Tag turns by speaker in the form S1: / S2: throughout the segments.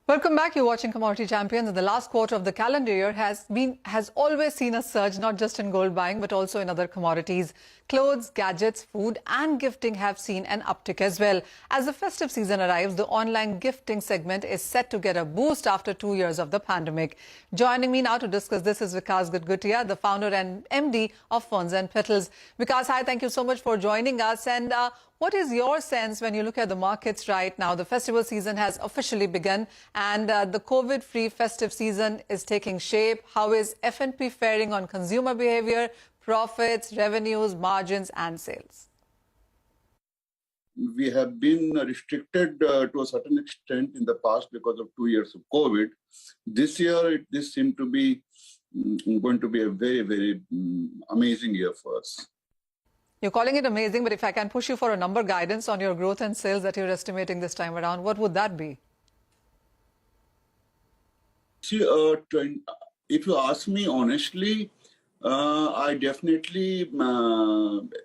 S1: Welcome back. You're watching Commodity Champions. And the last quarter of the calendar year has always seen a surge, not just in gold buying, but also in other commodities. Clothes, gadgets, food and gifting have seen an uptick as well. As the festive season arrives, the online gifting segment is set to get a boost after 2 years of the pandemic. Joining me now to discuss this is Vikaas Gutgutia, the founder and MD of Ferns and Petals. Vikaas, hi, thank you so much for joining us. And what is your sense when you look at the markets right now? The festival season has officially begun and the COVID-free festive season is taking shape. How is F&P faring on consumer behavior, profits, revenues, margins and sales?
S2: We have been restricted to a certain extent in the past because of 2 years of COVID. This year, this seemed to be going to be a very, very amazing year for us.
S1: You're calling it amazing, but if I can push you for a number guidance on your growth and sales that you're estimating this time around, what would that be?
S2: See, if you ask me honestly, I definitely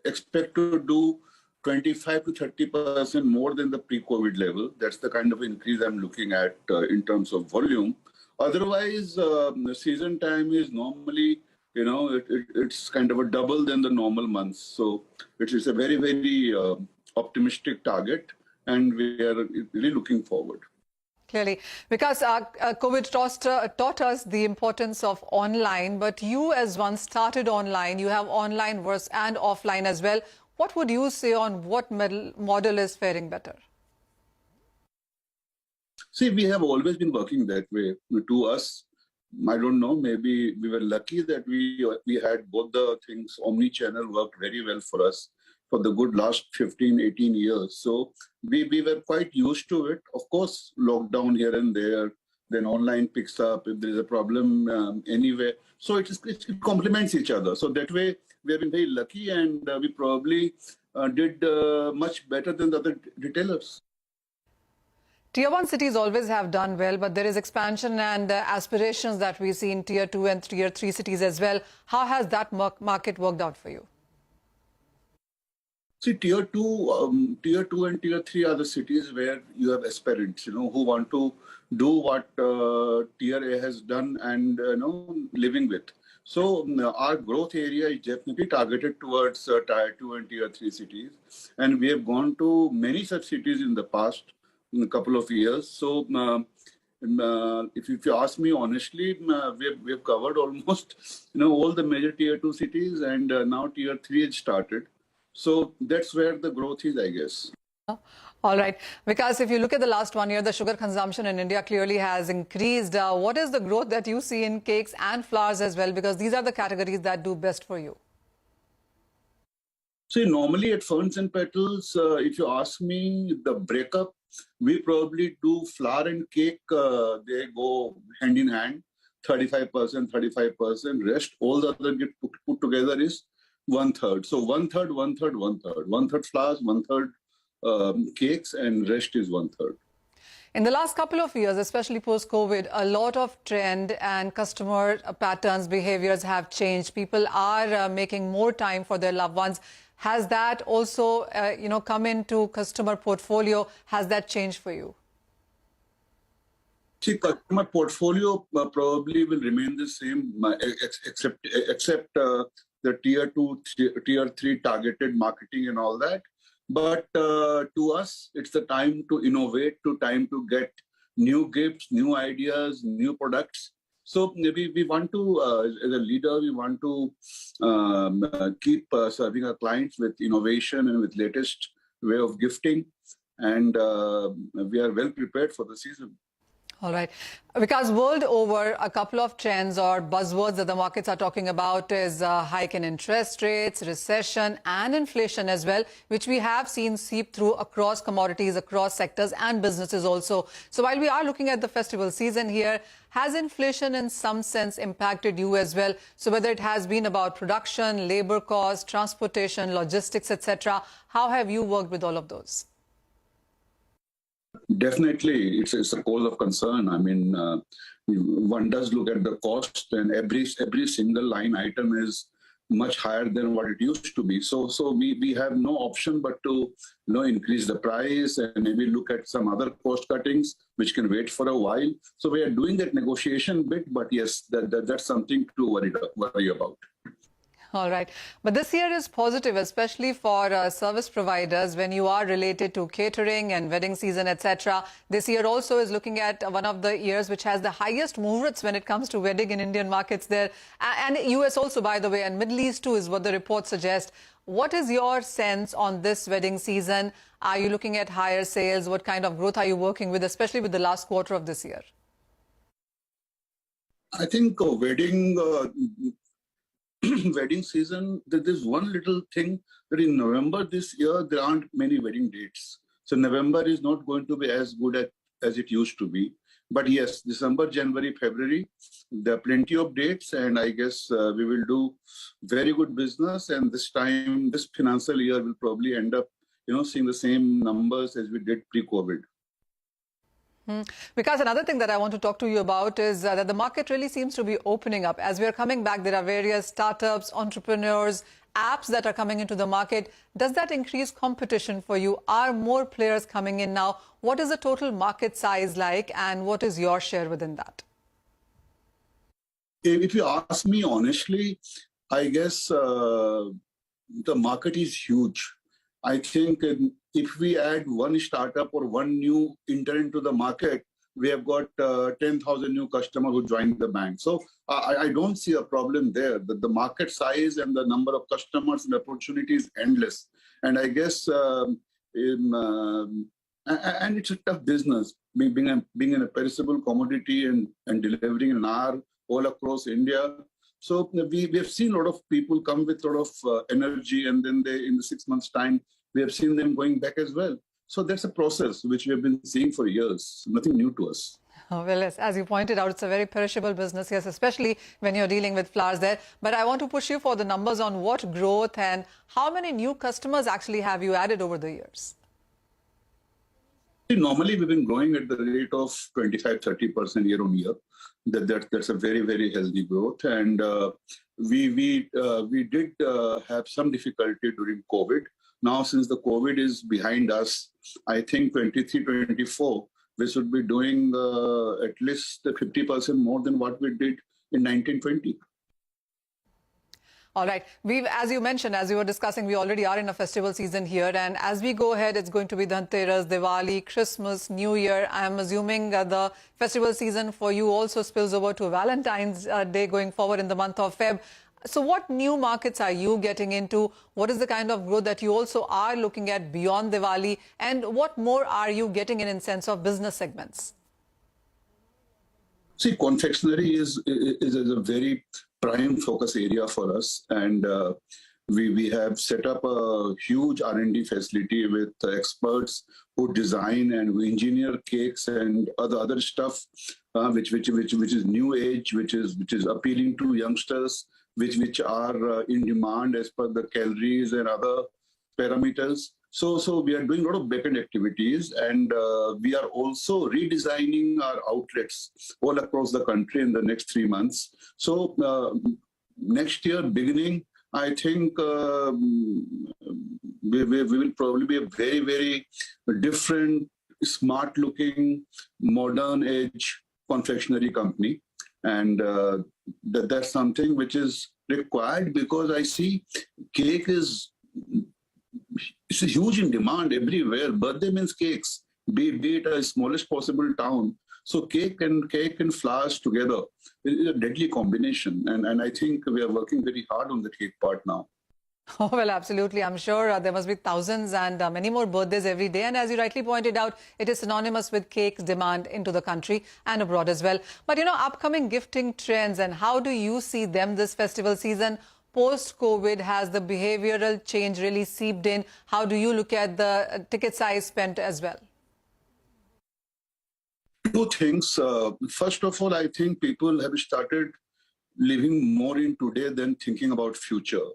S2: expect to do 25 to 30% more than the pre-COVID level. That's the kind of increase I'm looking at in terms of volume. Otherwise, the season time is normally, it's kind of a double than the normal months. So it is a very, very optimistic target, and we are really looking forward.
S1: Clearly, because COVID taught us the importance of online, but you as one started online, you have online versus and offline as well. What would you say on what model is faring better?
S2: See, we have always been working that way. To us, I don't know, maybe we were lucky that we had both the things. Omni-channel worked very well for us for the good last 15, 18 years. So we were quite used to it. Of course, lockdown here and there, then online picks up if there is a problem anywhere. So it complements each other. So that way, we have been very lucky, and we probably did much better than the other retailers.
S1: Tier 1 cities always have done well, but there is expansion and aspirations that we see in Tier 2 and Tier 3 cities as well. How has that market worked out for you?
S2: See, Tier 2 and Tier 3 are the cities where you have aspirants, who want to do what Tier A has done and, living with. So our growth area is definitely targeted towards Tier 2 and Tier 3 cities. And we have gone to many such cities in the past, in a couple of years. So if you ask me honestly, we have covered almost, all the major Tier 2 cities, and now Tier 3 has started. So that's where the growth is, I guess.
S1: All right. Because if you look at the last 1 year, the sugar consumption in India clearly has increased. What is the growth that you see in cakes and flowers as well? Because these are the categories that do best for you.
S2: See, normally at Ferns and Petals, if you ask me the breakup, we probably do flour and cake. They go hand in hand, 35%, 35%. Rest, all the other get put together is 1/3. So 1/3, 1/3, 1/3. 1/3 flowers, 1/3 cakes, and rest is 1/3.
S1: In the last couple of years, especially post-COVID, a lot of trend and customer patterns, behaviors have changed. People are making more time for their loved ones. Has that also, come into customer portfolio? Has that changed for you?
S2: See, customer portfolio probably will remain the same, except the Tier 2, Tier 3 targeted marketing and all that. But to us, it's the time to innovate, time to get new gifts, new ideas, new products. So maybe we want to, as a leader, we want to keep serving our clients with innovation and with latest way of gifting. And we are well prepared for the season.
S1: All right. Because world over, a couple of trends or buzzwords that the markets are talking about is hike in interest rates, recession and inflation as well, which we have seen seep through across commodities, across sectors and businesses also. So while we are looking at the festival season here, has inflation in some sense impacted you as well? So whether it has been about production, labor costs, transportation, logistics, etc., how have you worked with all of those?
S2: Definitely, it's a cause of concern. I mean, one does look at the cost, and every single line item is much higher than what it used to be. So we have no option but to increase the price and maybe look at some other cost cuttings which can wait for a while. So we are doing that negotiation bit, but yes, that's something to worry about.
S1: All right. But this year is positive, especially for service providers when you are related to catering and wedding season, etc. This year also is looking at one of the years which has the highest move rates when it comes to wedding in Indian markets there. And US also, by the way, and Middle East too is what the reports suggest. What is your sense on this wedding season? Are you looking at higher sales? What kind of growth are you working with, especially with the last quarter of this year?
S2: I think wedding season, there's one little thing that in November this year, there aren't many wedding dates. So November is not going to be as good as it used to be. But yes, December, January, February, there are plenty of dates, and I guess we will do very good business. And this time, this financial year will probably end up, seeing the same numbers as we did pre-COVID.
S1: Because another thing that I want to talk to you about is that the market really seems to be opening up. As we are coming back, there are various startups, entrepreneurs, apps that are coming into the market. Does that increase competition for you? Are more players coming in now? What is the total market size like, and what is your share within that?
S2: If you ask me honestly, I guess the market is huge. I think if we add one startup or one new entrant into the market, we have got 10,000 new customers who join the bank. So I don't see a problem there. The market size and the number of customers and opportunity is endless. And I guess, and it's a tough business, being in a perishable commodity and delivering an hour all across India. So we have seen a lot of people come with a lot of energy, and then in the 6 months' time, we have seen them going back as well. So that's a process which we have been seeing for years. Nothing new to us.
S1: Oh, well, as you pointed out, it's a very perishable business, yes, especially when you're dealing with flowers there. But I want to push you for the numbers on what growth and how many new customers actually have you added over the years?
S2: Normally, we've been growing at the rate of 25-30% year on year. That's a very, very healthy growth. And we did have some difficulty during COVID. Now, since the COVID is behind us, I think 23-24, we should be doing at least 50% more than what we did in 1920.
S1: All right. As you mentioned, as we were discussing, we already are in a festival season here. And as we go ahead, it's going to be Dhanteras, Diwali, Christmas, New Year. I'm assuming the festival season for you also spills over to Valentine's Day going forward in the month of Feb. So what new markets are you getting into? What is the kind of growth that you also are looking at beyond Diwali? And what more are you getting in sense of business segments?
S2: See, confectionery is a very prime focus area for us, and we have set up a huge R&D facility with experts who design and who engineer cakes and other stuff, which is new age, which is appealing to youngsters, which are in demand as per the calories and other parameters. So we are doing a lot of back-end activities, and we are also redesigning our outlets all across the country in the next 3 months. So next year, beginning, I think we will probably be a very, very different, smart-looking, modern-age confectionery company. And that's something which is required, because I see cake is huge in demand everywhere. Birthday means cakes, be it a smallest possible town. So cake and flowers together is a deadly combination. And I think we are working very hard on the cake part now.
S1: Oh, well, absolutely. I'm sure there must be thousands and many more birthdays every day. And as you rightly pointed out, it is synonymous with cake's demand into the country and abroad as well. But, upcoming gifting trends, and how do you see them this festival season? Post-COVID, has the behavioral change really seeped in? How do you look at the ticket size spent as well?
S2: Two things. First of all, I think people have started living more in today than thinking about future,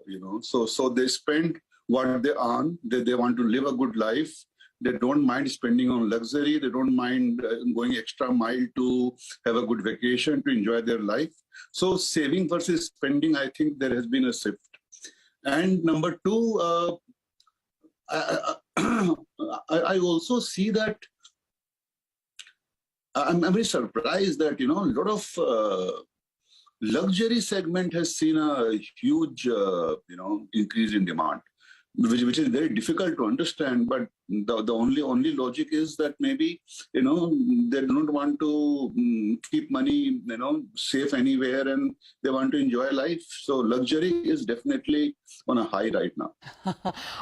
S2: So they spend what they earn. They want to live a good life. They don't mind spending on luxury. They don't mind going extra mile to have a good vacation, to enjoy their life. So saving versus spending, I think there has been a shift. And number two, I also see that I'm very surprised that, a lot of luxury segment has seen a huge, increase in demand, which is very difficult to understand. But the only logic is that maybe, they don't want to keep money, safe anywhere, and they want to enjoy life. So luxury is definitely on a high right now.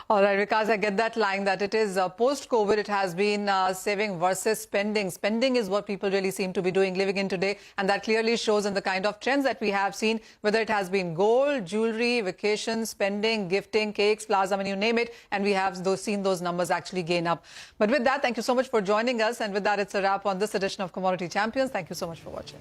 S1: All right, Vikaas, I get that line that it is post-COVID, it has been saving versus spending. Spending is what people really seem to be doing, living in today. And that clearly shows in the kind of trends that we have seen, whether it has been gold, jewelry, vacations, spending, gifting, cakes, plaza, I mean, you name it. And we have seen those numbers actually gain up. But with that, thank you so much for joining us. And with that, it's a wrap on this edition of Commodity Champions. Thank you so much for watching.